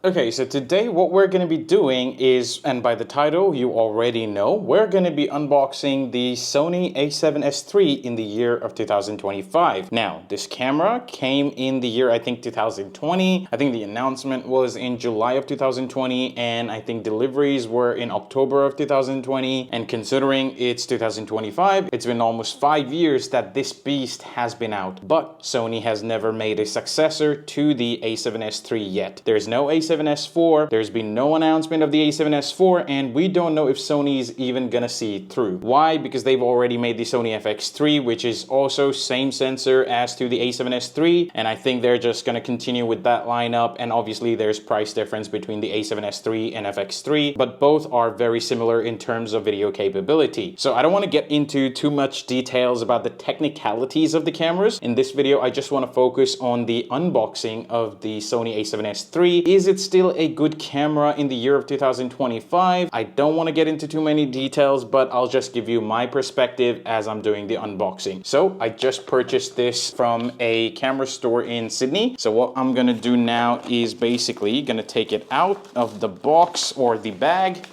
Okay, so today what we're going to be doing is, and by the title you already know, we're going to be unboxing the Sony a7S III in the year of 2025. Now, this camera came in the year, I think 2020. I think the announcement was in July of 2020, and I think deliveries were in October of 2020. And considering it's 2025, it's been almost 5 years that this beast has been out. But Sony has never made a successor to the a7S III yet. There's no a7S IV, there's been no announcement of the a7S IV, and we don't know if Sony's even gonna see it through. Why? Because they've already made the Sony FX3, which is also same sensor as to the a7S III, and I think they're just gonna continue with that lineup. And obviously there's price difference between the a7S III and FX3, but both are very similar in terms of video capability. So I don't want to get into too much details about the technicalities of the cameras. In this video, I just want to focus on the unboxing of the Sony a7S III. Is it still a good camera in the year of 2025? I don't want to get into too many details, but I'll just give you my perspective as I'm doing the unboxing. So I just purchased this from a camera store in Sydney. So what I'm gonna do now is basically gonna take it out of the box or the bag.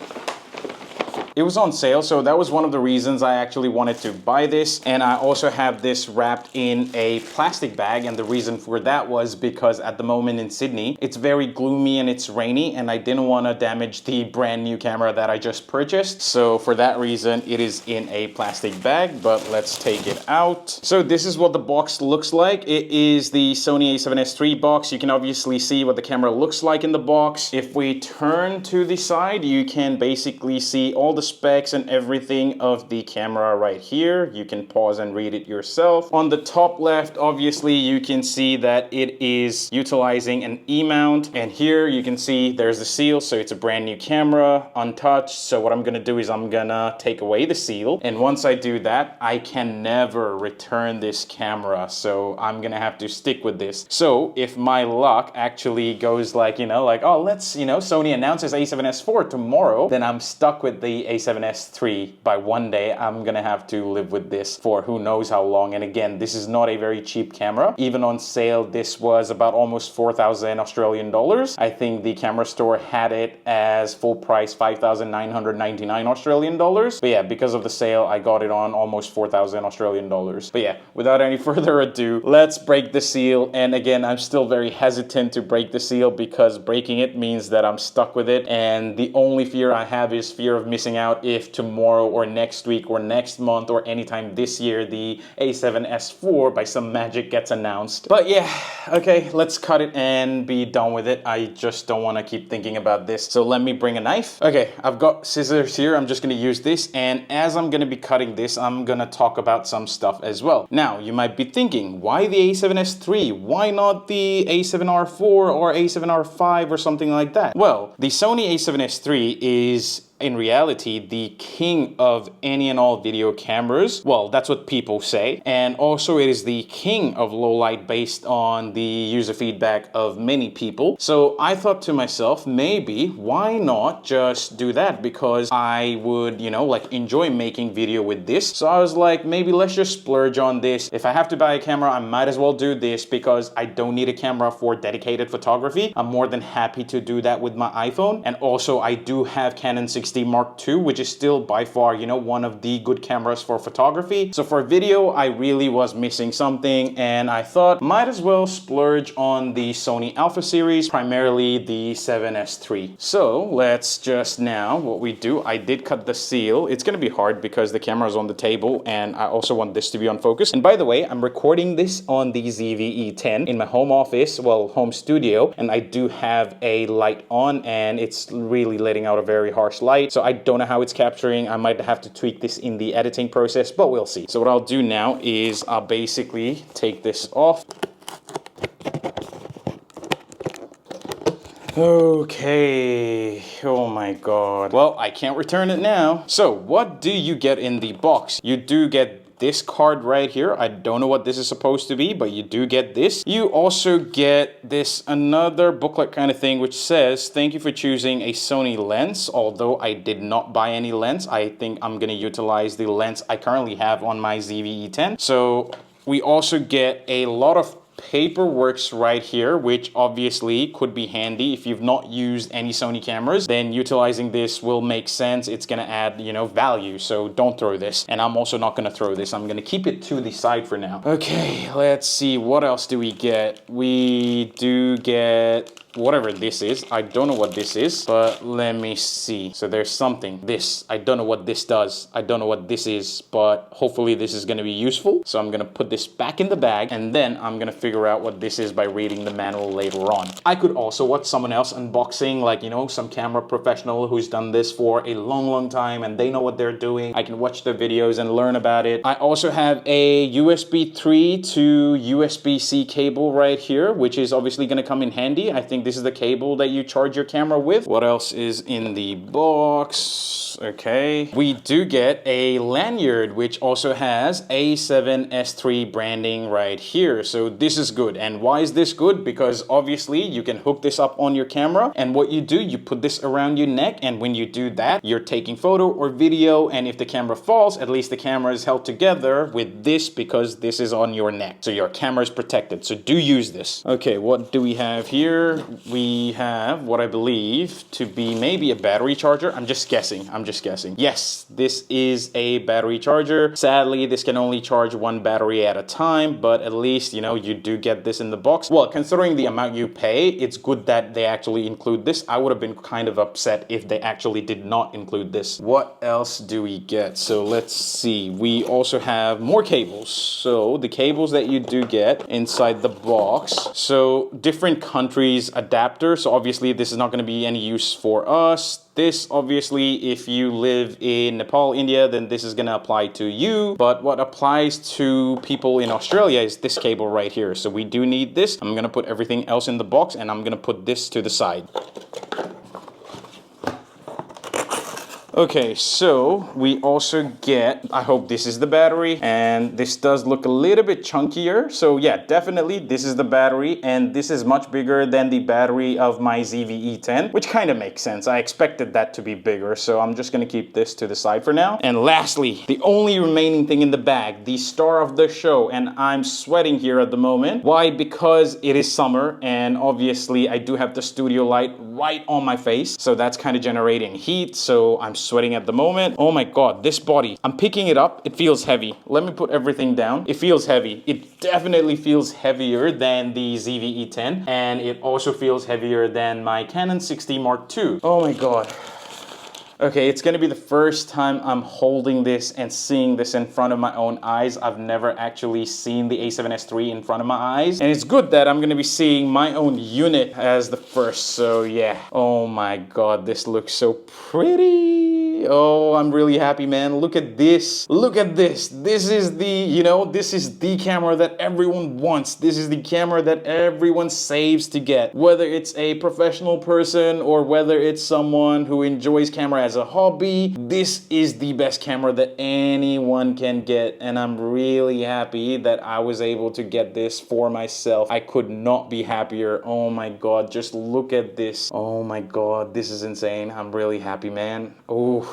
It was on sale, so that was one of the reasons I actually wanted to buy this. And I also have this wrapped in a plastic bag, and the reason for that was because at the moment in Sydney, it's very gloomy and it's rainy, and I didn't want to damage the brand new camera that I just purchased. So for that reason, it is in a plastic bag, but let's take it out. So this is what the box looks like. It is the Sony a7S III box. You can obviously see what the camera looks like in the box. If we turn to the side, you can basically see all the specs and everything of the camera right here. You can pause and read it yourself. On the top left, obviously you can see that it is utilizing an E-mount, and here you can see there's the seal, so it's a brand new camera, untouched. So what I'm gonna do is I'm gonna take away the seal, and once I do that, I can never return this camera, so I'm gonna have to stick with this. So if my luck actually goes like, oh, let's, Sony announces a7S IV tomorrow, then I'm stuck with the a7S III. By one day, I'm gonna have to live with this for who knows how long. And again, this is not a very cheap camera. Even on sale, this was about almost 4,000 Australian dollars. I think the camera store had it as full price 5,999 Australian dollars. But yeah, because of the sale, I got it on almost 4,000 Australian dollars. But yeah, without any further ado, let's break the seal. And again, I'm still very hesitant to break the seal because breaking it means that I'm stuck with it. And the only fear I have is fear of missing out if tomorrow or next week or next month or anytime this year the a7S IV by some magic gets announced. But yeah, okay, let's cut it and be done with it. I just don't want to keep thinking about this. So let me bring a knife. Okay, I've got scissors here. I'm just going to use this, and as I'm going to be cutting this, I'm going to talk about some stuff as well. Now, you might be thinking, why the a7S III? Why not the a7R4 or a7R5 or something like that? Well, the Sony a7S III is in reality the king of any and all video cameras. Well, that's what people say. And also it is the king of low light based on the user feedback of many people. So I thought to myself, maybe why not just do that? Because I would, enjoy making video with this. So I was like, maybe let's just splurge on this. If I have to buy a camera, I might as well do this because I don't need a camera for dedicated photography. I'm more than happy to do that with my iPhone. And also I do have Canon 6D Mark II, which is still by far, one of the good cameras for photography. So for video, I really was missing something, and I thought might as well splurge on the Sony Alpha series, primarily the 7S III. So let's just now, what we do, I did cut the seal. It's gonna be hard because the camera is on the table, and I also want this to be on focus. And by the way, I'm recording this on the ZV-E10 in my home office, well, home studio, and I do have a light on, and it's really letting out a very harsh light. So I don't know how it's capturing. I might have to tweak this in the editing process, but we'll see. So what I'll do now is I'll basically take this off. Okay, oh my god. Well, I can't return it now. So what do you get in the box? You do get this card right here. I don't know what this is supposed to be, but you do get this. You also get this another booklet kind of thing which says, thank you for choosing a Sony lens. Although I did not buy any lens, I think I'm gonna utilize the lens I currently have on my ZV-E10. So we also get a lot of paperwork's right here, which obviously could be handy if you've not used any Sony cameras. Then utilizing this will make sense. It's gonna add, you know, value. So don't throw this. And I'm also not gonna throw this. I'm gonna keep it to the side for now. Okay, let's see. What else do we get? We do get whatever this is. I don't know what this is, but let me see. So there's something. This, I don't know what this does. I don't know what this is, but hopefully this is gonna be useful. So I'm gonna put this back in the bag, and then I'm gonna figure out what this is by reading the manual later on. I could also watch someone else unboxing, like, you know, some camera professional who's done this for a long time and they know what they're doing. I can watch their videos and learn about it. I also have a USB 3 to USB-C cable right here, which is obviously gonna come in handy. I think this is the cable that you charge your camera with. What else is in the box? Okay. We do get a lanyard, which also has A7S3 branding right here. So this is good. And why is this good? Because obviously you can hook this up on your camera, and what you do, you put this around your neck, and when you do that, you're taking photo or video, and if the camera falls, at least the camera is held together with this because this is on your neck. So your camera is protected. So do use this. Okay, what do we have here? We have what I believe to be maybe a battery charger. I'm just guessing. Yes, this is a battery charger. Sadly, this can only charge one battery at a time, but at least, you know, you do get this in the box. Well, considering the amount you pay, it's good that they actually include this. I would have been kind of upset if they actually did not include this. What else do we get? So let's see. We also have more cables. So the cables that you do get inside the box. So different countries adapter. So obviously this is not going to be any use for us. This, obviously, if you live in Nepal, India, then this is going to apply to you. But what applies to people in Australia is this cable right here. So we do need this. I'm going to put everything else in the box, and I'm going to put this to the side. Okay, so we also get, I hope this is the battery, and this does look a little bit chunkier. So yeah, definitely this is the battery, and this is much bigger than the battery of my ZV-E10, which kind of makes sense. I expected that to be bigger, so I'm just gonna keep this to the side for now. And lastly, the only remaining thing in the bag, the star of the show, and I'm sweating here at the moment. Why? Because it is summer, and obviously I do have the studio light right on my face, so that's kind of generating heat, so I'm sweating at the moment. Oh my god, this body, I'm picking it up, it feels heavy. Let me put everything down. It feels heavy. It definitely feels heavier than the ZV-E10, and it also feels heavier than my Canon 6D Mark II. Oh my god. Okay, it's gonna be the first time I'm holding this and seeing this in front of my own eyes. I've never actually seen the A7S III in front of my eyes. And it's good that I'm gonna be seeing my own unit as the first, so yeah. Oh my god, this looks so pretty. Oh, I'm really happy, man. Look at this. Look at this. This is the, you know, this is the camera that everyone wants. This is the camera that everyone saves to get. Whether it's a professional person or whether it's someone who enjoys camera as a hobby, this is the best camera that anyone can get, and I'm really happy that I was able to get this for myself. I could not be happier. Oh my god, just look at this. Oh my god, this is insane. I'm really happy, man. Oh,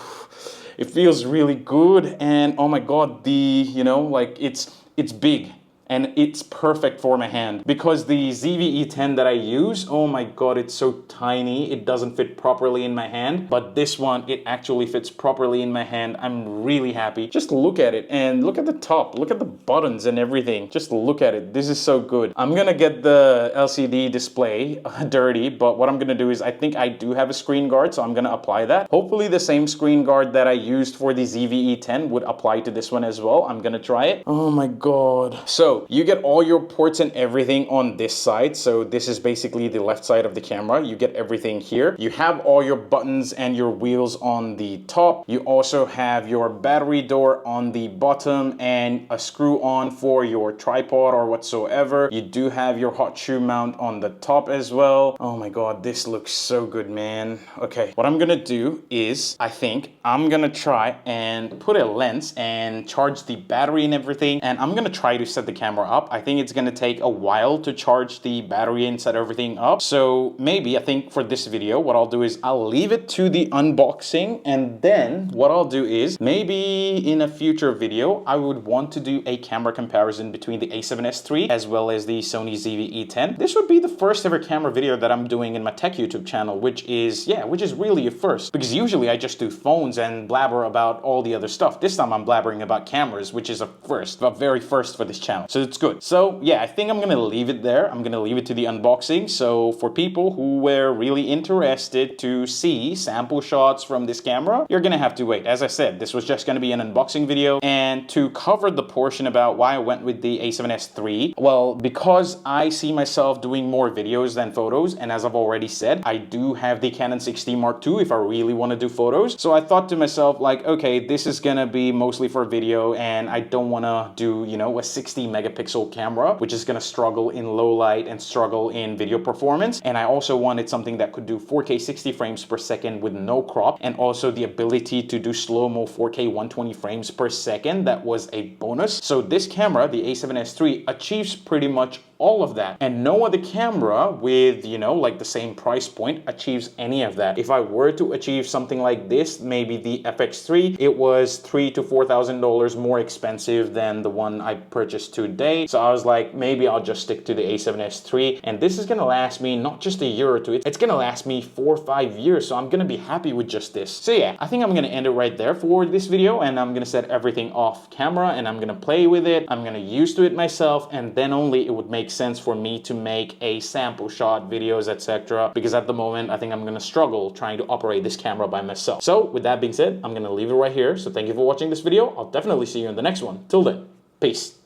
it feels really good, and oh my god, the, you know, like it's big. And it's perfect for my hand, because the ZV-E10 that I use, oh my god, it's so tiny, it doesn't fit properly in my hand. But this one, it actually fits properly in my hand. I'm really happy. Just look at it, and look at the top, look at the buttons and everything. Just look at it. This is so good. I'm gonna get the LCD display dirty, but what I'm gonna do is, I think I do have a screen guard, so I'm gonna apply that. Hopefully the same screen guard that I used for the ZV-E10 would apply to this one as well. I'm gonna try it. Oh my god. So you get all your ports and everything on this side. So this is basically the left side of the camera. You get everything here. You have all your buttons and your wheels on the top. You also have your battery door on the bottom and a screw on for your tripod or whatsoever. You do have your hot shoe mount on the top as well. Oh my god, this looks so good, man. Okay, what I'm gonna do is, I think I'm gonna try and put a lens and charge the battery and everything, and I'm gonna try to set the camera camera up. I think it's gonna take a while to charge the battery and set everything up. So maybe, I think for this video, what I'll do is I'll leave it to the unboxing, and then what I'll do is maybe in a future video, I would want to do a camera comparison between the a7S III as well as the Sony ZV-E10. This would be the first ever camera video that I'm doing in my tech YouTube channel, which is really a first, because usually I just do phones and blabber about all the other stuff. This time I'm blabbering about cameras, which is a first, a very first for this channel. So it's good. So yeah, I think I'm gonna leave it there. I'm gonna leave it to the unboxing. So for people who were really interested to see sample shots from this camera, you're gonna have to wait. As I said, this was just gonna be an unboxing video, and to cover the portion about why I went with the a7S III, well, because I see myself doing more videos than photos, and as I've already said, I do have the Canon 6D Mark II if I really want to do photos. So I thought to myself, like, okay, this is gonna be mostly for video, and I don't want to do, you know, a 60 megapixel camera, which is gonna struggle in low light and struggle in video performance. And I also wanted something that could do 4K 60 frames per second with no crop, and also the ability to do slow-mo 4K 120 frames per second. That was a bonus. So this camera, the a7S III, achieves pretty much all of that, and no other camera with, you know, like the same price point achieves any of that. If I were to achieve something like this, maybe the FX3, it was $3,000 to $4,000 more expensive than the one I purchased today. So I was like, maybe I'll just stick to the a7S III, and this is gonna last me not just a year or two, it's gonna last me 4 or 5 years, so I'm gonna be happy with just this. So yeah, I think I'm gonna end it right there for this video, and I'm gonna set everything off camera, and I'm gonna play with it, I'm gonna use to it myself, and then only it would make sense for me to make a sample shot videos, etc., because at the moment I think I'm gonna struggle trying to operate this camera by myself. So with that being said, I'm gonna leave it right here. So thank you for watching this video. I'll definitely see you in the next one. Till then, peace.